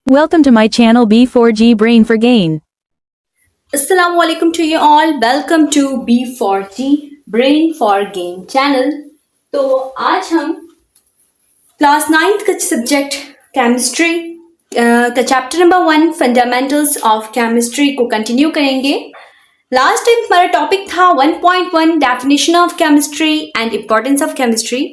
Welcome to my channel B4G Brain for Gain. Assalamu alaikum to you all. Welcome to B4G Brain for Gain channel. तो आज हम class 9th का subject chemistry का chapter number 1 fundamentals of chemistry को continue करेंगे. Last time हमारा topic था 1.1 definition of chemistry and importance of chemistry.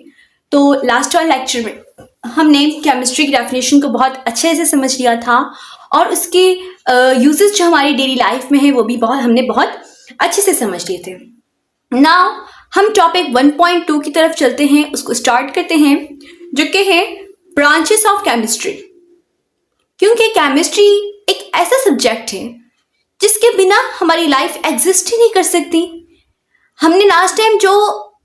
तो लास्ट वाले लेक्चर में हमने केमिस्ट्री की डेफिनेशन को बहुत अच्छे से समझ लिया था और उसके यूजेस जो हमारी डेली लाइफ में है वो भी हमने बहुत अच्छे से समझ लिए थे. नाउ हम टॉपिक 1.2 की तरफ चलते हैं, उसको स्टार्ट करते हैं, जो कि है ब्रांचेस ऑफ केमिस्ट्री. क्योंकि केमिस्ट्री एक ऐसा सब्जेक्ट है जिसके बिना हमारी लाइफ एग्जिस्ट ही नहीं कर सकती. हमने लास्ट टाइम जो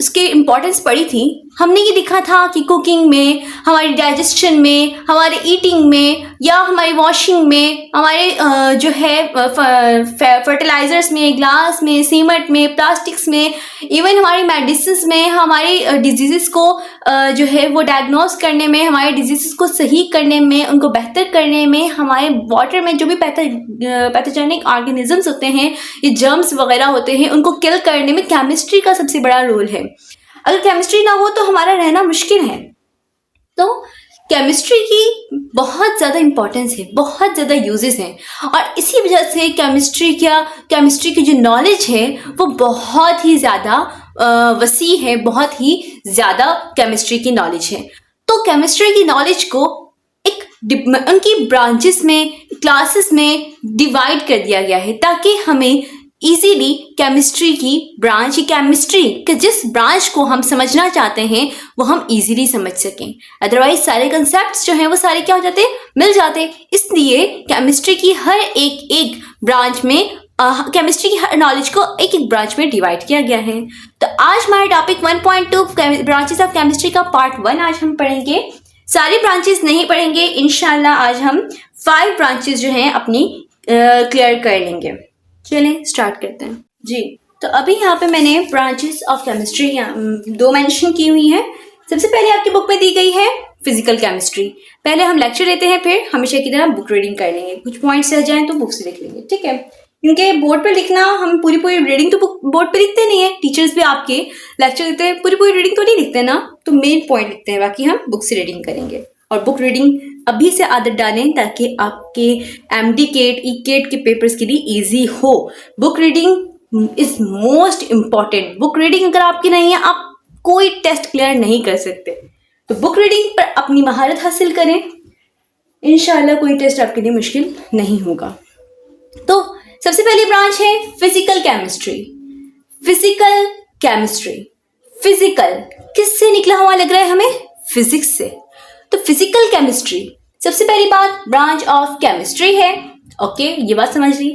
उसके इम्पोर्टेंस पढ़ी थी, हमने ये देखा था कि कुकिंग में, हमारी डाइजेशन में, हमारे ईटिंग में या हमारी वॉशिंग में, हमारे जो है फर्टिलाइजर्स में, ग्लास में, सीमेंट में, प्लास्टिक्स में, इवन हमारी मेडिसिन में, हमारी डिजीज़ को जो है वो डायग्नोस करने में, हमारे डिजीज़ को सही करने में, उनको बेहतर करने में, हमारे वाटर में जो भी पैथोजेनिक ऑर्गेनिजम्स होते हैं, ये जर्म्स वगैरह होते हैं, उनको किल करने में केमिस्ट्री का सबसे बड़ा रोल है. अगर केमिस्ट्री ना हो तो हमारा रहना मुश्किल है. तो केमिस्ट्री की बहुत ज़्यादा इम्पोर्टेंस है, बहुत ज़्यादा यूजेस हैं और इसी वजह से केमिस्ट्री की जो नॉलेज है वो बहुत ही ज़्यादा वसी है, बहुत ही ज़्यादा केमिस्ट्री की नॉलेज है. तो केमिस्ट्री की नॉलेज को उनकी ब्रांचेस में, क्लासेस में डिवाइड कर दिया गया है ताकि हमें इजीली केमिस्ट्री की ब्रांच, केमिस्ट्री के जिस ब्रांच को हम समझना चाहते हैं वो हम इजीली समझ सकें. अदरवाइज सारे कंसेप्ट्स जो हैं वो सारे क्या हो जाते, मिल जाते. इसलिए केमिस्ट्री की हर एक ब्रांच में केमिस्ट्री की हर नॉलेज को एक ब्रांच में डिवाइड किया गया है. तो आज हमारा टॉपिक 1.2 ब्रांचेस ऑफ केमिस्ट्री का पार्ट 1 आज हम पढ़ेंगे. सारी ब्रांचेस नहीं पढ़ेंगे, इंशाल्लाह आज हम 5 ब्रांचेस जो हैं अपनी क्लियर कर लेंगे. चलें स्टार्ट करते हैं जी. तो अभी यहाँ पे मैंने ब्रांचेस ऑफ केमिस्ट्री 2 मेंशन की हुई हैं. सबसे पहले आपकी बुक में दी गई है फिजिकल केमिस्ट्री. पहले हम लेक्चर लेते हैं, फिर हमेशा की तरह बुक रीडिंग कर लेंगे. कुछ पॉइंट्स रह जाएं तो बुक से लिख लेंगे, ठीक है. क्योंकि बोर्ड पर लिखना, हम पूरी रीडिंग तो बोर्ड पर लिखते नहीं है. टीचर्स भी आपके लेक्चर लिखते हैं, पूरी रीडिंग तो नहीं लिखते ना, तो मेन पॉइंट लिखते हैं, बाकी हम बुक से रीडिंग करेंगे. और बुक रीडिंग अभी से आदत डालें ताकि आपके एमडी केट, ई केट के पेपर्स के लिए इजी हो. Book reading is most important. Book reading अगर आपकी नहीं है, आप कोई टेस्ट क्लियर नहीं कर सकते. तो बुक रीडिंग पर अपनी महारत हासिल करें, इंशाल्लाह कोई टेस्ट आपके लिए मुश्किल नहीं होगा. तो सबसे पहली ब्रांच है physical chemistry. Physical chemistry, physical किससे निकला हुआ लग रहा है हमें? फिजिक्स से. तो फिजिकल केमिस्ट्री सबसे पहली बात ब्रांच ऑफ केमिस्ट्री है. ओके, ये बात समझ ली,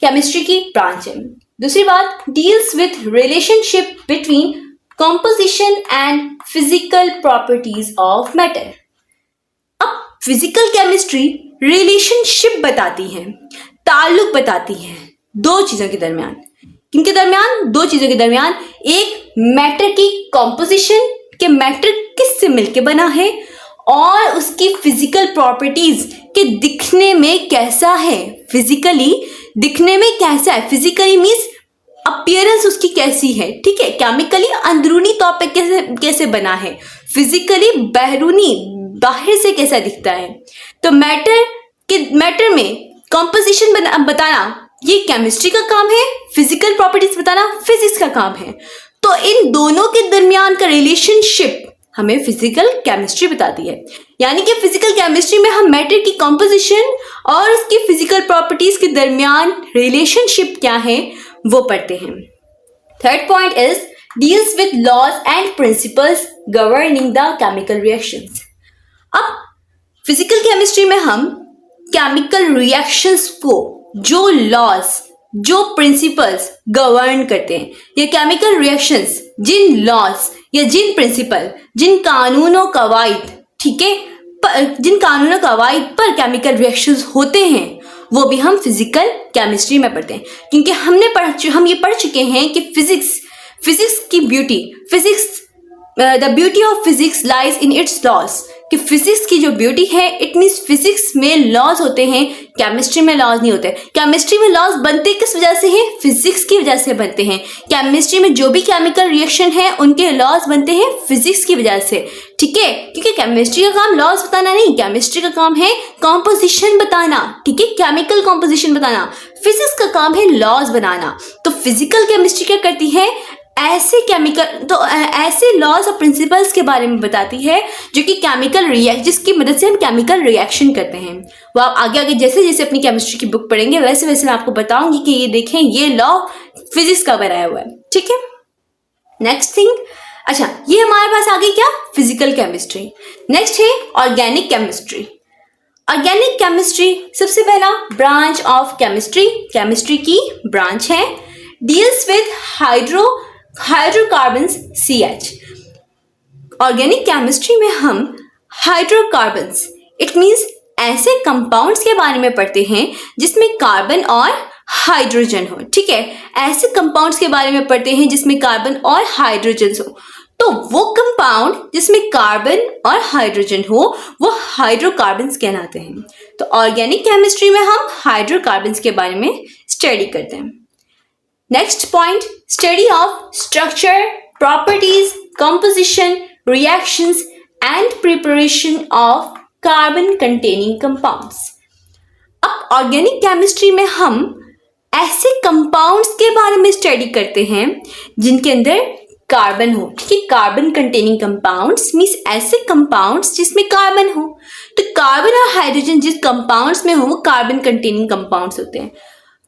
केमिस्ट्री की ब्रांच है. दूसरी बात, deals with relationship between composition and physical properties of matter. अब फिजिकल केमिस्ट्री रिलेशनशिप बताती है, ताल्लुक बताती है दो चीजों के दरमियान. किनके दरमियान? दो चीजों के दरमियान. एक मैटर की कंपोजिशन, के मैटर किससे मिलके बना है, और उसकी फिजिकल प्रॉपर्टीज के दिखने में कैसा है, फिजिकली दिखने में कैसा है. फिजिकली मीन्स अपीयरेंस उसकी कैसी है, ठीक है. केमिकली अंदरूनी तौर पे कैसे बना है, फिजिकली बैरूनी बाहर से कैसा दिखता है. तो मैटर में कंपोजिशन बताना ये केमिस्ट्री का काम है, फिजिकल प्रॉपर्टीज बताना फिजिक्स का काम है. तो इन दोनों के दरमियान का रिलेशनशिप हमें फिजिकल केमिस्ट्री बताती है. यानी कि फिजिकल केमिस्ट्री में हम मैटर की कंपोजिशन और उसकी फिजिकल प्रॉपर्टीज के दरमियान रिलेशनशिप क्या है वो पढ़ते हैं. Third point is deals with laws and principles governing the chemical reactions. अब फिजिकल केमिस्ट्री में हम केमिकल रिएक्शंस को जो लॉज, जो प्रिंसिपल्स गवर्न करते हैं, ये केमिकल रिएक्शंस जिन लॉज या जिन प्रिंसिपल, जिन कानूनों कवायद, ठीक है, जिन कानूनों कवायद पर केमिकल रिएक्शंस होते हैं वो भी हम फिजिकल केमिस्ट्री में पढ़ते हैं. क्योंकि हम ये पढ़ चुके हैं कि फिजिक्स की beauty, the beauty of physics lies in its laws, कि फिजिक्स की जो ब्यूटी है, इट मीन्स फिजिक्स में लॉज होते हैं, केमिस्ट्री में लॉज नहीं होते। केमिस्ट्री में लॉज बनते किस वजह से हैं? फिजिक्स की वजह से बनते हैं। केमिस्ट्री में जो भी केमिकल रिएक्शन है उनके लॉज बनते हैं फिजिक्स की वजह से, ठीक है। क्योंकि केमिस्ट्री का काम लॉज बताना नहीं, केमिस्ट्री का काम है कॉम्पोजिशन बताना, ठीक है, केमिकल कॉम्पोजिशन बताना। फिजिक्स का काम है लॉज बनाना। तो फिजिकल केमिस्ट्री क्या करती है? ऐसे केमिकल, तो ऐसे लॉज और प्रिंसिपल्स के बारे में बताती है जो कि केमिकल रिएक्ट, जिसकी मदद से हम केमिकल रिएक्शन करते हैं। वो आप आगे आगे जैसे जैसे अपनी केमिस्ट्री की बुक पढ़ेंगे वैसे वैसे मैं आपको बताऊंगी कि ये देखें, ये लॉ फिजिक्स का बनाया हुआ है, ठीक है। नेक्स्ट थिंग, अच्छा, ये हमारे पास आ गई क्या? Physical chemistry. नेक्स्ट है ऑर्गेनिक केमिस्ट्री। ऑर्गेनिक केमिस्ट्री सबसे पहला ब्रांच ऑफ केमिस्ट्री, केमिस्ट्री की ब्रांच है, deals with hydrocarbons CH। Organic chemistry में हम हाइड्रोकार्बन्स, इट मींस ऐसे कंपाउंड्स के बारे में पढ़ते हैं जिसमें कार्बन और हाइड्रोजन हो, ठीक है। ऐसे कंपाउंड्स के बारे में पढ़ते हैं जिसमें कार्बन और हाइड्रोजन हो। तो वो कंपाउंड जिसमें कार्बन और हाइड्रोजन हो वो हाइड्रोकार्बन्स कहलाते हैं। तो ऑर्गेनिक केमिस्ट्री में हम हाइड्रोकार्बन्स के बारे में स्टडी करते हैं। Next point, study of structure, properties, composition, reactions and preparation of carbon containing compounds. अब ऑर्गेनिक केमिस्ट्री में हम ऐसे कंपाउंड्स के बारे में स्टडी करते हैं जिनके अंदर कार्बन हो, ठीक है। कार्बन कंटेनिंग कंपाउंड्स मींस ऐसे कंपाउंड्स जिसमें कार्बन हो। तो कार्बन और हाइड्रोजन जिस कंपाउंड्स में हो वो कार्बन कंटेनिंग कंपाउंड्स होते हैं।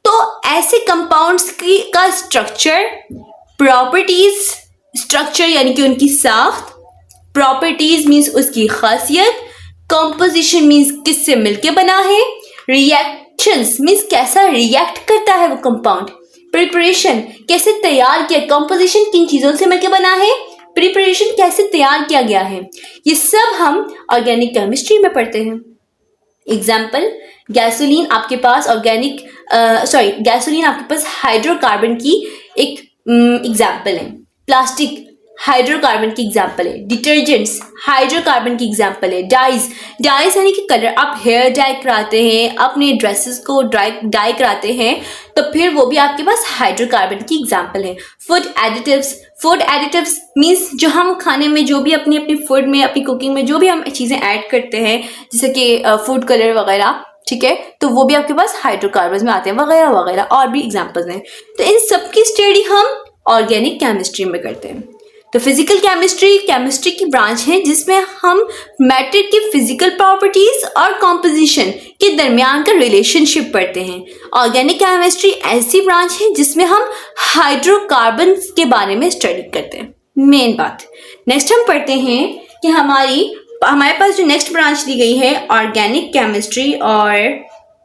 तो ऐसे कंपाउंड्स की का स्ट्रक्चर, प्रॉपर्टीज, स्ट्रक्चर यानी कि उनकी साख्त, प्रॉपर्टीज मींस उसकी खासियत, कंपोजिशन मींस किससे मिलके बना है, रिएक्शंस मींस कैसा रिएक्ट करता है वो कंपाउंड, प्रिपरेशन कैसे तैयार किया, कंपोजिशन किन चीजों से मिलके बना है, प्रिपरेशन कैसे तैयार किया गया है, ये सब हम ऑर्गेनिक केमिस्ट्री में पढ़ते हैं। एग्जाम्पल, गैसोलीन आपके पास गैसोलीन आपके पास हाइड्रोकार्बन की एक एग्जाम्पल है। प्लास्टिक हाइड्रोकार्बन की एग्जाम्पल है। डिटर्जेंट्स हाइड्रोकार्बन की एग्जाम्पल है। डाइज यानी कि कलर, आप हेयर डाई कराते हैं, अपने ड्रेसेस को डाई कराते हैं तो फिर वो भी आपके पास हाइड्रोकार्बन की एग्जाम्पल है। फूड एडिटिव्स मीन्स जो हम खाने में जो भी अपनी फूड में, अपनी कुकिंग में जो भी हम चीज़ें ऐड करते हैं जैसे कि फूड कलर वगैरह, ठीक है, तो वो भी आपके पास हाइड्रोकार्बन में आते हैं, वगैरह वगैरह और भी एग्जाम्पल्स हैं। तो इन सब की स्टडी हम ऑर्गेनिक केमिस्ट्री में करते हैं। तो फिजिकल केमिस्ट्री की ब्रांच है जिसमें हम मैटर की फिजिकल प्रॉपर्टीज और कॉम्पोजिशन के दरमियान का रिलेशनशिप पढ़ते हैं। ऑर्गेनिक केमिस्ट्री ऐसी ब्रांच है जिसमें हम हाइड्रोकार्बन्स के बारे में स्टडी करते हैं। मेन बात, नेक्स्ट हम पढ़ते हैं कि हमारे पास जो नेक्स्ट ब्रांच दी गई है ऑर्गेनिक केमिस्ट्री, और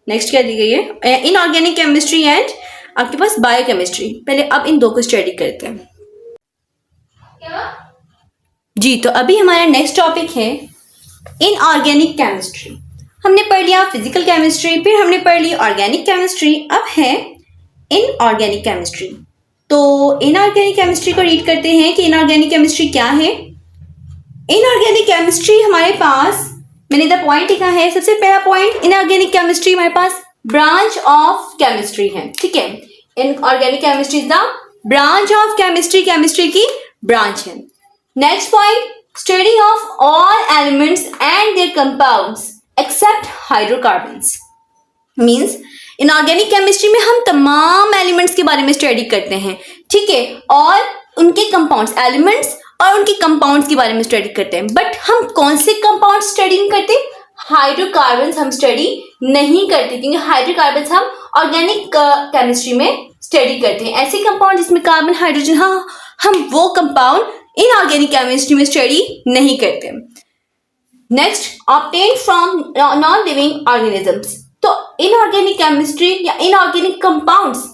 नेक्स्ट क्या दी गई है, इनऑर्गेनिक केमिस्ट्री एंड आपके पास बायोकेमिस्ट्री। पहले अब इन दो को स्टडी करते हैं जी। तो अभी हमारा नेक्स्ट टॉपिक है इनऑर्गेनिक केमिस्ट्री। हमने पढ़ लिया फिजिकल केमिस्ट्री, फिर हमने पढ़ ली ऑर्गेनिक केमिस्ट्री, अब है इनऑर्गेनिक केमिस्ट्री। तो इनऑर्गेनिक केमिस्ट्री को रीड करते हैं कि इनऑर्गेनिक केमिस्ट्री क्या है। इनऑर्गेनिक केमिस्ट्री हमारे पास, मैंने इधर पॉइंट लिखा है, सबसे पहला पॉइंट, इनऑर्गेनिक केमिस्ट्री हमारे पास ब्रांच ऑफ केमिस्ट्री है, ठीक है। Inorganic chemistry is the branch of chemistry, chemistry की ब्रांच है। Next point, study of all elements and their compounds except hydrocarbons. Means inorganic chemistry में हम तमाम एलिमेंट्स के बारे में स्टडी करते हैं, ठीक है, और उनके कंपाउंड्स, एलिमेंट्स और उनके कंपाउंड्स के बारे में स्टडी करते हैं। बट हम कौन से कंपाउंड स्टडी नहीं करते? हाइड्रोकार्बन्स हम स्टडी नहीं करते, क्योंकि हाइड्रोकार्बन्स हम ऑर्गेनिक केमिस्ट्री में स्टडी करते हैं। ऐसे कंपाउंड जिसमें कार्बन, हाइड्रोजन, हाँ, हम वो कंपाउंड इनऑर्गेनिक केमिस्ट्री में स्टडी नहीं करते। Next, obtain from non living organisms. तो इनऑर्गेनिक केमिस्ट्री या इनऑर्गेनिक कंपाउंड्स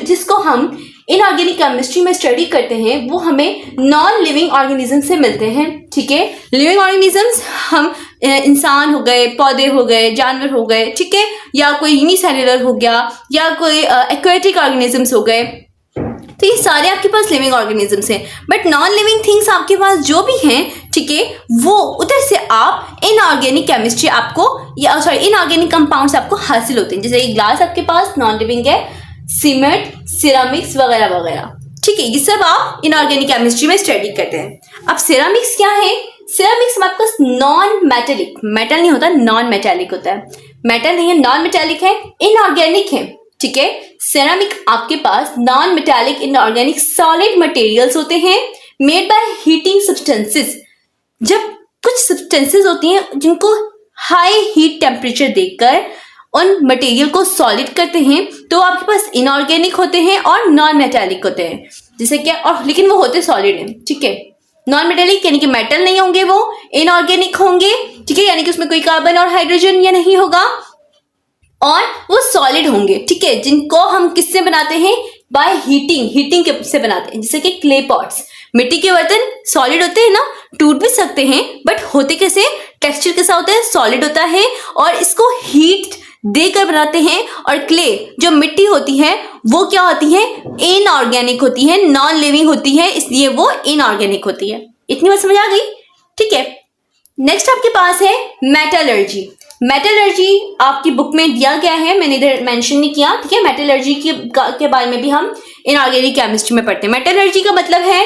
जिसको हम इनऑर्गेनिक केमिस्ट्री में स्टडी करते हैं वो हमें नॉन लिविंग ऑर्गेनिज्म से मिलते हैं, ठीक है। लिविंग ऑर्गेनिजम्स हम इंसान हो गए, पौधे हो गए, जानवर हो गए, ठीक है, या कोई यूनिसेल्युलर हो गया, या कोई एक्वेटिक ऑर्गेनिजम्स हो गए। तो तो ये सारे आपके पास लिविंग ऑर्गेनिजम्स हैं, बट नॉन लिविंग थिंग्स आपके पास जो भी हैं, ठीक है, वो उधर से आप इनऑर्गेनिक केमिस्ट्री आपको या सॉरी इनऑर्गेनिक कंपाउंड्स आपको हासिल होते हैं। जैसे ये ग्लास आपके पास नॉन लिविंग है, सीमेंट, सिरामिक्स वगैरह वगैरह, ठीक है, ये सब आप इनऑर्गेनिक केमिस्ट्री में स्टडी करते हैं। अब सिरामिक्स क्या है? सिरामिक्स में आपके पास नॉन मेटेलिक, मेटल नहीं होता, नॉन मेटेलिक होता है, मेटल नहीं है, नॉन मेटेलिक है, इनऑर्गेनिक है, ठीक है। सेरामिक आपके पास non metallic inorganic solid materials होते हैं मेड बाय हीटिंग सब्सटेंसेस। जब कुछ सब्सटेंसेस होती हैं जिनको हाई हीट टेम्परेचर देकर उन मटेरियल को सॉलिड करते हैं तो आपके पास इनऑर्गेनिक होते हैं और नॉन मेटालिक होते हैं। जैसे क्या, और लेकिन वो होते सॉलिड हैं, ठीक है। नॉन मेटालिक यानी कि मेटल नहीं होंगे, वो इनऑर्गेनिक होंगे, ठीक है, यानी कि उसमें कोई कार्बन और हाइड्रोजन या नहीं होगा, और वो सॉलिड होंगे, ठीक है, जिनको हम किससे बनाते हैं? बाय हीटिंग से बनाते हैं। जैसे कि क्ले पॉट्स, मिट्टी के बर्तन सॉलिड होते हैं ना, टूट भी सकते हैं, बट होते कैसे, टेक्सचर कैसा होता है? सॉलिड होता है, और इसको हीट देकर बनाते हैं। और क्ले जो मिट्टी होती है वो क्या होती है? इनऑर्गेनिक होती है, नॉन लिविंग होती है, इसलिए वो इनऑर्गेनिक होती है। इतनी बात समझ आ गई, ठीक है। नेक्स्ट आपके पास है मेटलर्जी। मेटलर्जी आपकी बुक में दिया गया है, मैंने इधर मेंशन नहीं किया, ठीक है। मेटलर्जी के बारे में भी हम इनऑर्गेनिक केमिस्ट्री में पढ़ते हैं। मेटलर्जी का मतलब है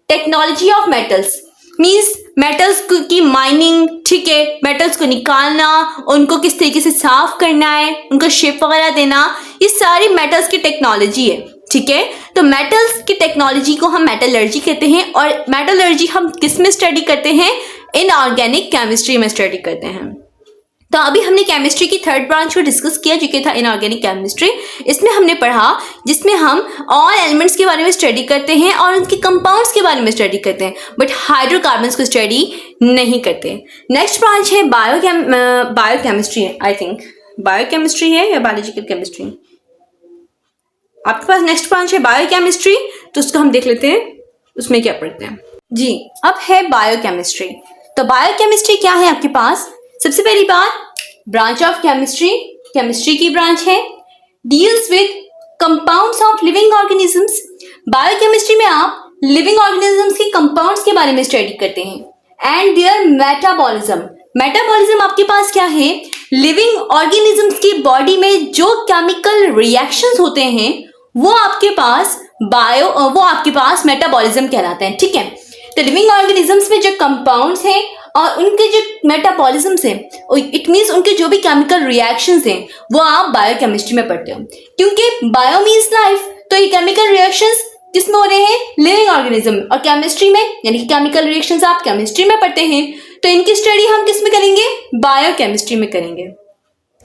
technology of metals, means metals की माइनिंग, ठीक है, मेटल्स को निकालना, उनको किस तरीके से साफ करना है, उनको शेप वगैरह देना, ये सारी मेटल्स की टेक्नोलॉजी है, ठीक है। तो मेटल्स की टेक्नोलॉजी को हम मेटलर्जी कहते हैं, और मेटलर्जी हम किस में स्टडी करते हैं? इनऑर्गेनिक केमिस्ट्री में स्टडी करते हैं। तो अभी हमने केमिस्ट्री की थर्ड ब्रांच को डिस्कस किया जो कि था इनऑर्गेनिक केमिस्ट्री। इसमें हमने पढ़ा जिसमें हम ऑल एलिमेंट्स के बारे में स्टडी करते हैं और उनके कंपाउंड्स के बारे में स्टडी करते हैं, बट हाइड्रोकार्बन्स को स्टडी नहीं करते। नेक्स्ट ब्रांच है बायोकेमिस्ट्री है, आई थिंक बायोकेमिस्ट्री है या बायोलॉजिकल केमिस्ट्री। आपके पास नेक्स्ट ब्रांच है बायोकेमिस्ट्री, तो उसको हम देख लेते हैं उसमें क्या पढ़ते हैं जी। अब है बायोकेमिस्ट्री। तो बायोकेमिस्ट्री क्या है आपके पास? सबसे पहली बात, ब्रांच ऑफ केमिस्ट्री, केमिस्ट्री की ब्रांच है, deals with compounds of living organisms. Biochemistry में आप लिविंग ऑर्गेनिजम्स के कंपाउंड्स के बारे में स्टडी करते हैं एंड देयर मेटाबॉलिज्म। मेटाबॉलिज्म आपके पास क्या है? लिविंग ऑर्गेनिजम्स की बॉडी में जो केमिकल रिएक्शंस होते हैं वो आपके पास मेटाबॉलिज्म कहलाते हैं, ठीक है। तो लिविंग ऑर्गेनिजम्स में जो कंपाउंड्स हैं और उनके जो मेटाबॉलिज्म्स हैं, इट मीन्स उनके जो भी केमिकल रिएक्शंस हैं वो आप बायोकेमिस्ट्री में पढ़ते हो, क्योंकि बायो मीन्स लाइफ, तो ये केमिकल रिएक्शंस किसमें हो रहे हैं? Living organism. और केमिस्ट्री में यानी कि केमिकल रिएक्शंस आप केमिस्ट्री में पढ़ते हैं, तो इनकी स्टडी हम किस में करेंगे? बायोकेमिस्ट्री में करेंगे।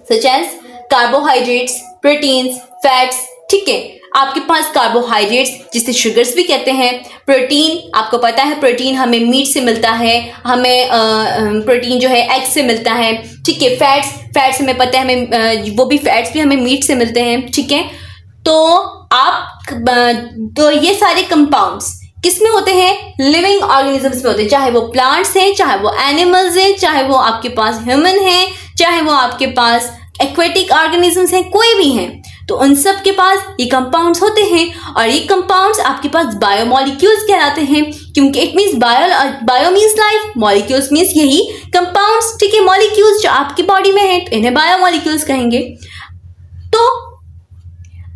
Such as carbohydrates, proteins, fats, ठीक है। आपके पास कार्बोहाइड्रेट्स जिसे शुगर्स भी कहते हैं, प्रोटीन आपको पता है प्रोटीन हमें मीट से मिलता है, हमें प्रोटीन जो है एग से मिलता है, ठीक है। फैट्स हमें पता है, हमें वो भी फैट्स भी हमें मीट से मिलते हैं, ठीक है। तो ये सारे कंपाउंड्स किस में होते हैं? लिविंग ऑर्गेनिजम्स में होते हैं, चाहे वो प्लांट्स हैं, चाहे वो एनिमल्स हैं, चाहे वो आपके पास ह्यूमन हैं, चाहे वो आपके पास एक्वेटिक ऑर्गेनिजम्स हैं, कोई भी हैं, तो उन सब के पास ये कंपाउंड्स होते हैं। और ये कंपाउंड्स आपके पास बायोमॉलिक्यूल्स कहलाते हैं, क्योंकि it means bio means life, molecules means यही कंपाउंड्स, ठीक है। मॉलिक्यूल्स जो आपकी बॉडी में है तो इन्हें बायोमॉलिक्यूल्स कहेंगे। तो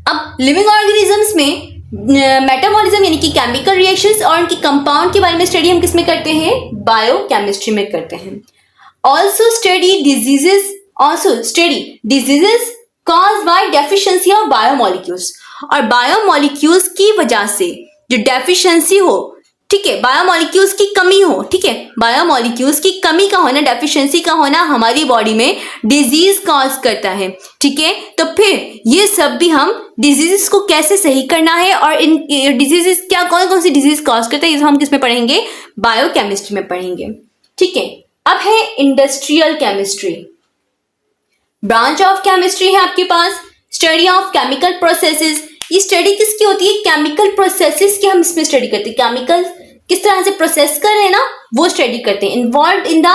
अब लिविंग ऑर्गेनिजम्स में मेटाबॉलिज्म यानी कि केमिकल रिएक्शंस और उनके कंपाउंड के बारे में स्टडी हम किस में करते हैं? बायोकेमिस्ट्री में करते हैं। Also study diseases caused by deficiency of biomolecules। और बायोमॉलिक्यूल्स की वजह से जो डेफिशिएंसी हो, ठीक है, बायोमॉलिक्यूल्स की कमी हो, ठीक है, बायोमॉलिक्यूल्स की कमी का होना, डेफिशिएंसी का होना हमारी बॉडी में डिजीज कॉज करता है, ठीक है। तो फिर ये सब भी हम डिजीजेस को कैसे सही करना है और इन डिजीजेस क्या कौन सी डिजीज कॉज करता है ये हम किस में पढ़ेंगे? बायोकेमिस्ट्री में पढ़ेंगे, ठीक है। अब है industrial chemistry. Branch of chemistry है आपके पास, स्टडी ऑफ केमिकल प्रोसेसेस। ये स्टडी किसकी होती है? केमिकल प्रोसेसेस की हम इसमें स्टडी करते हैं, केमिकल किस तरह से प्रोसेस कर रहे हैं ना वो स्टडी करते हैं। Involve in the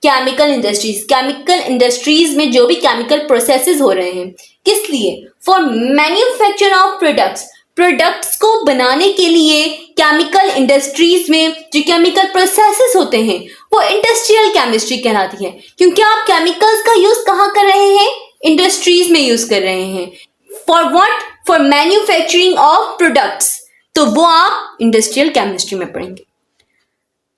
chemical industries, chemical industries में जो भी केमिकल प्रोसेसेस हो रहे हैं, किस लिए? For manufacture of products, products को बनाने के लिए केमिकल इंडस्ट्रीज में जो केमिकल प्रोसेसेस होते हैं वो इंडस्ट्रियल केमिस्ट्री कहलाती है, क्योंकि आप केमिकल्स का यूज कहाँ कर रहे हैं? इंडस्ट्रीज में यूज कर रहे हैं। For what? For manufacturing of products, तो वो आप इंडस्ट्रियल केमिस्ट्री में पढ़ेंगे।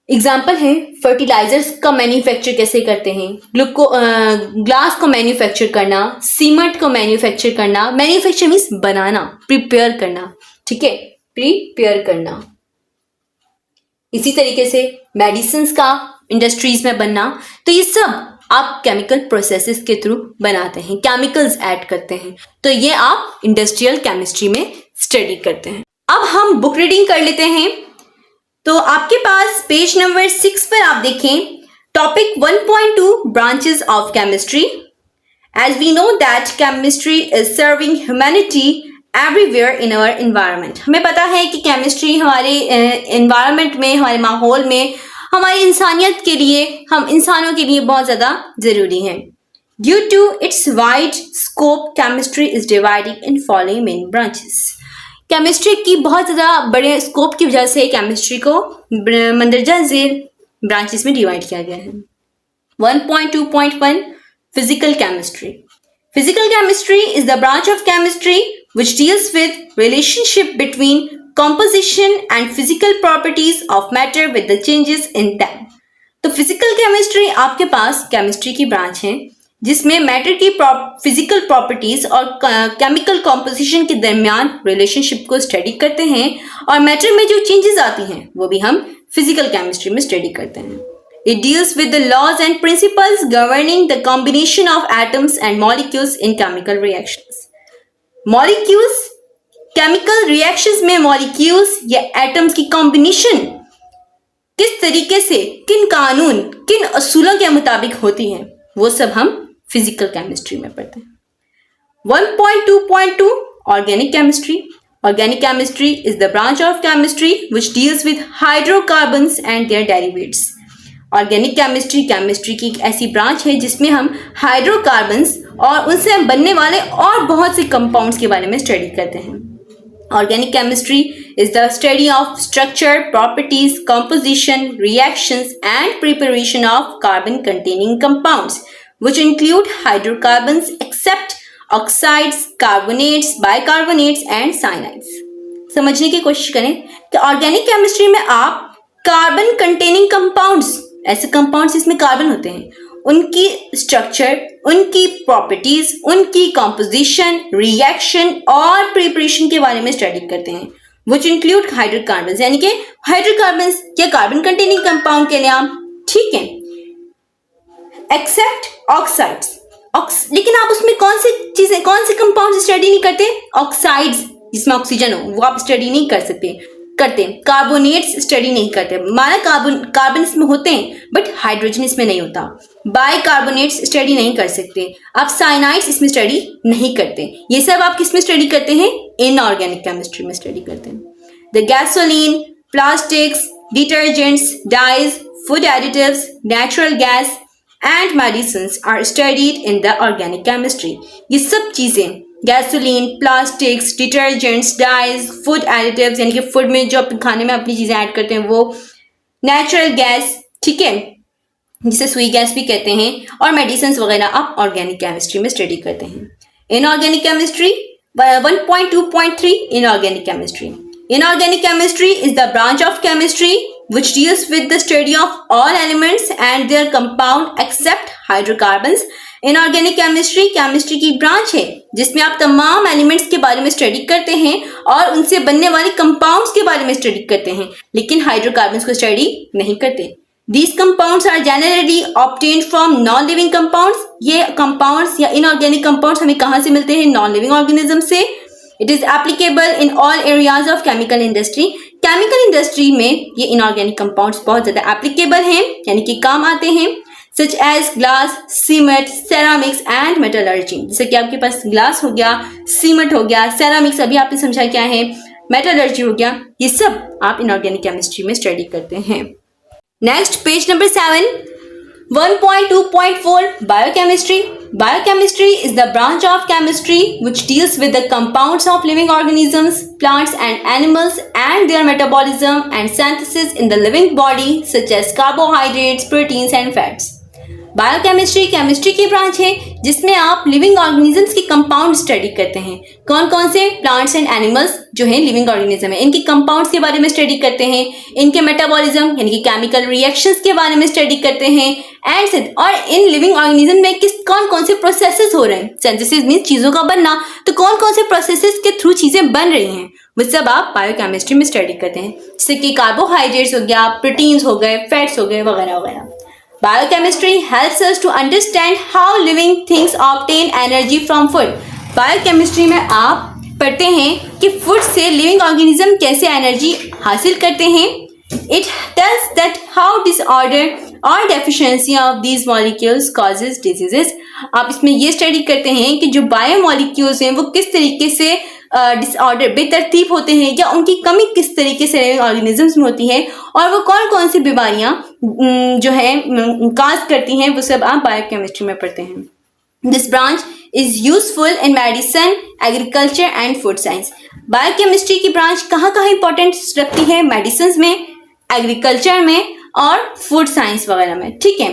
एग्जाम्पल है फर्टिलाइजर्स का मैन्युफैक्चर कैसे करते हैं, ग्लास को मैन्युफैक्चर करना, सीमेंट को मैन्युफैक्चर करना। मैन्युफैक्चर मीन्स बनाना, प्रिपेयर करना, ठीक है, प्रिपेयर करना। इसी तरीके से मेडिसिन्स का इंडस्ट्रीज में बनना, तो ये सब आप केमिकल प्रोसेसेस के थ्रू बनाते हैं, केमिकल्स ऐड करते हैं, तो ये आप इंडस्ट्रियल केमिस्ट्री में स्टडी करते हैं। अब हम बुक रीडिंग कर लेते हैं। तो आपके पास पेज नंबर 6 पर आप देखें topic 1.2 branches of chemistry. As we know that chemistry is serving humanity everywhere in our environment. हमें पता है कि केमिस्ट्री हमारे एनवायरनमेंट में, हमारे माहौल में, हमारी इंसानियत के लिए, हम इंसानों के लिए बहुत ज़्यादा ज़रूरी है। Due to its wide scope chemistry is divided in following main branches. Chemistry की बहुत ज़्यादा बड़े स्कोप की वजह से केमिस्ट्री को मंदरजा ज़ेर ब्रांचेस में डिवाइड किया गया है। 1.2.1 physical chemistry. Physical chemistry is the branch of chemistry which deals with relationship between composition and physical properties of matter with the changes in them। तो फिजिकल केमिस्ट्री आपके पास केमिस्ट्री की branch है जिसमें matter की physical properties और chemical composition के दरमियान relationship को स्टडी करते हैं, और मैटर में जो चेंजेस आती हैं वो भी हम फिजिकल केमिस्ट्री में स्टडी करते हैं। It deals with the laws and principles governing the combination of atoms and molecules in chemical reactions। Molecules, chemical reactions में मॉलिक्यूल्स या एटम्स की कॉम्बिनेशन किस तरीके से, किन कानून, किन असूलों के मुताबिक होती है, वो सब हम फिजिकल केमिस्ट्री में पढ़ते हैं। 1.2.2 organic chemistry. Organic chemistry is the branch of chemistry which deals with hydrocarbons and their derivatives। Organic chemistry की एक ऐसी ब्रांच है जिसमें हम हाइड्रोकार्बन्स और उनसे बनने वाले और बहुत से कंपाउंड्स के बारे में स्टडी करते हैं। Organic chemistry is the study of structure, properties, composition, reactions and preparation of carbon containing compounds which include hydrocarbons except oxides, carbonates, bicarbonates and cyanides। समझने की कोशिश करें कि ऑर्गेनिक केमिस्ट्री में आप कार्बन कंटेनिंग कंपाउंड्स, ऐसे कंपाउंड्स जिसमें carbon होते हैं, उनकी स्ट्रक्चर, उनकी प्रॉपर्टीज, उनकी कंपोजिशन, रिएक्शन और प्रिपरेशन के बारे में स्टडी करते हैं। which include हाइड्रोकार्बन्स, यानी कि हाइड्रोकार्बन्स या कार्बन कंटेनिंग कंपाउंड के नाम, ठीक है, एक्सेप्ट ऑक्साइड्स। लेकिन आप उसमें कौन सी चीजें, कौन से कंपाउंड स्टडी नहीं करते? ऑक्साइड्स जिसमें ऑक्सीजन हो वो आप स्टडी नहीं कर सकते, करते। कार्बोनेट्स स्टडी नहीं करते, माना कार्बन इसमें होते हैं बट हाइड्रोजन इसमें नहीं होता। बाइकार्बोनेट्स स्टडी नहीं कर सकते। आप साइनाइड्स इसमें स्टडी नहीं करते। ये सब आप किस में स्टडी करते हैं? इनऑर्गेनिक केमिस्ट्री में स्टडी करते हैं। The gasoline, plastics, detergents, dyes, food additives, natural gas and medicines are studied in the organic chemistry. ये सब चीज़ें, gasoline, plastics, detergents, dyes, food additives, यानी कि फूड में जो अपने खाने में अपनी चीज़ें ऐड करते हैं वो, नेचुरल गैस, ठीक है, जिसे सुई गैस भी कहते हैं, और मेडिसिन्स वगैरह आप ऑर्गेनिक केमिस्ट्री में स्टडी करते हैं। Inorganic chemistry 1.2.3 inorganic chemistry. Inorganic chemistry is the branch of chemistry which deals with the study of all elements and their compound except hydrocarbons। Inorganic chemistry chemistry की branch है जिसमें आप तमाम elements के बारे में स्टडी करते हैं और उनसे बनने वाले कंपाउंड्स के बारे में स्टडी करते हैं, लेकिन हाइड्रोकार्बन्स को स्टडी नहीं करते। These compounds are generally obtained from non-living compounds। ये कंपाउंड्स या इनऑर्गेनिक कंपाउंड्स हमें कहाँ से मिलते हैं? नॉन लिविंग ऑर्गेनिज्म से। It is applicable in all areas of chemical industry। Chemical industry में ये इनऑर्गेनिक कंपाउंड्स बहुत ज़्यादा एप्लीकेबल हैं, यानी कि काम आते हैं, such as glass, cement, ceramics and metallurgy। जैसे कि आपके पास ग्लास हो गया, सीमेंट हो गया, सेरामिक्स अभी आपने समझा क्या है, मेटलर्जी हो गया, ये सब आप इनऑर्गेनिक केमिस्ट्री में स्टडी करते हैं। Next page number 7, 1.2.4 Biochemistry. Biochemistry is the branch of chemistry which deals with the compounds of living organisms, plants and animals and their metabolism and synthesis in the living body such as carbohydrates, proteins and fats. Biochemistry chemistry की branch है जिसमें आप living organisms के compound study करते हैं। कौन कौन से? प्लांट्स एंड एनिमल्स जो हैं लिविंग ऑर्गेनिज्म है, इनके कंपाउंड्स के बारे में स्टडी करते हैं, इनके मेटाबॉलिज्म यानी कि केमिकल रिएक्शंस के बारे में स्टडी करते हैं एंड और इन लिविंग ऑर्गेनिज्म में कौन कौन से प्रोसेसेस हो रहे हैं। सिंथेसिस मींस चीजों का बनना, तो कौन कौन से प्रोसेसेस के थ्रू चीजें बन रही हैं वो सब आप बायोकेमिस्ट्री में स्टडी करते हैं, जैसे कि कार्बोहाइड्रेट्स हो गया, प्रोटीन्स हो गए, फैट्स हो गए वगैरह वगैरह। Biochemistry helps us to understand how living things obtain energy from food. Biochemistry में आप पढ़ते हैं कि फूड से लिविंग ऑर्गेनिज्म कैसे एनर्जी हासिल करते हैं। It tells that how disorder or deficiency of these molecules causes diseases. आप इसमें ये स्टडी करते हैं कि जो बायोमोलिक्यूल्स हैं वो किस तरीके से डिसऑर्डर बेतरतीब होते हैं या उनकी कमी किस तरीके से लिविंग ऑर्गेनिजम्स में होती है और वो कौन कौन सी बीमारियां जो है काज करती हैं, वो सब आप बायोकेमिस्ट्री में पढ़ते हैं। This branch is useful in medicine, agriculture and food science. Biochemistry की ब्रांच कहाँ कहाँ इंपॉर्टेंस रखती है? मेडिसिन में, एग्रीकल्चर में और फूड साइंस वगैरह में। ठीक है,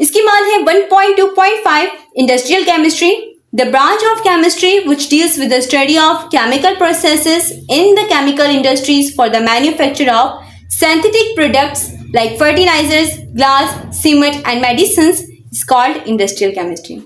इसके बाद है 1.2.5 industrial chemistry. The branch of chemistry which deals with the study of chemical processes in the chemical industries for the manufacture of synthetic products like fertilizers, glass, cement and medicines is called industrial chemistry.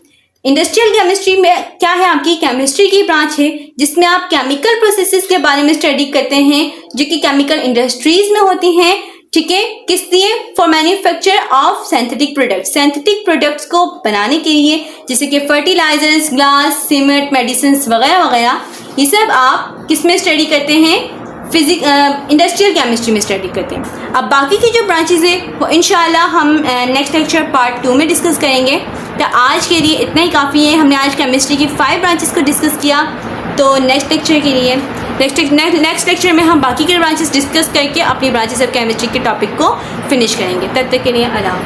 Industrial chemistry में क्या है? आपकी chemistry की branch है जिसमें आप chemical processes के बारे में स्टडी करते हैं जो कि केमिकल इंडस्ट्रीज में होती हैं। ठीक है, किस लिए? For manufacture of synthetic products, synthetic products को बनाने के लिए, जैसे कि फर्टिलाइजर्स, ग्लास, सीमेंट, मेडिसिन वगैरह वगैरह। ये सब आप किस में स्टडी करते हैं? इंडस्ट्रियल केमिस्ट्री में स्टडी करते हैं। अब बाकी की जो ब्रांचेज है वो इंशाल्लाह हम नेक्स्ट लेक्चर पार्ट 2 में डिस्कस करेंगे। तो आज के लिए इतना ही काफ़ी है। हमने आज केमिस्ट्री की 5 ब्रांचेस को डिस्कस किया, तो नेक्स्ट लेक्चर के लिए नेक्स्ट लेक्चर में हम बाकी के ब्रांचेस डिस्कस करके अपनी ब्रांचेस ऑफ केमिस्ट्री के टॉपिक को फिनिश करेंगे। तब तक के लिए अल्लाह।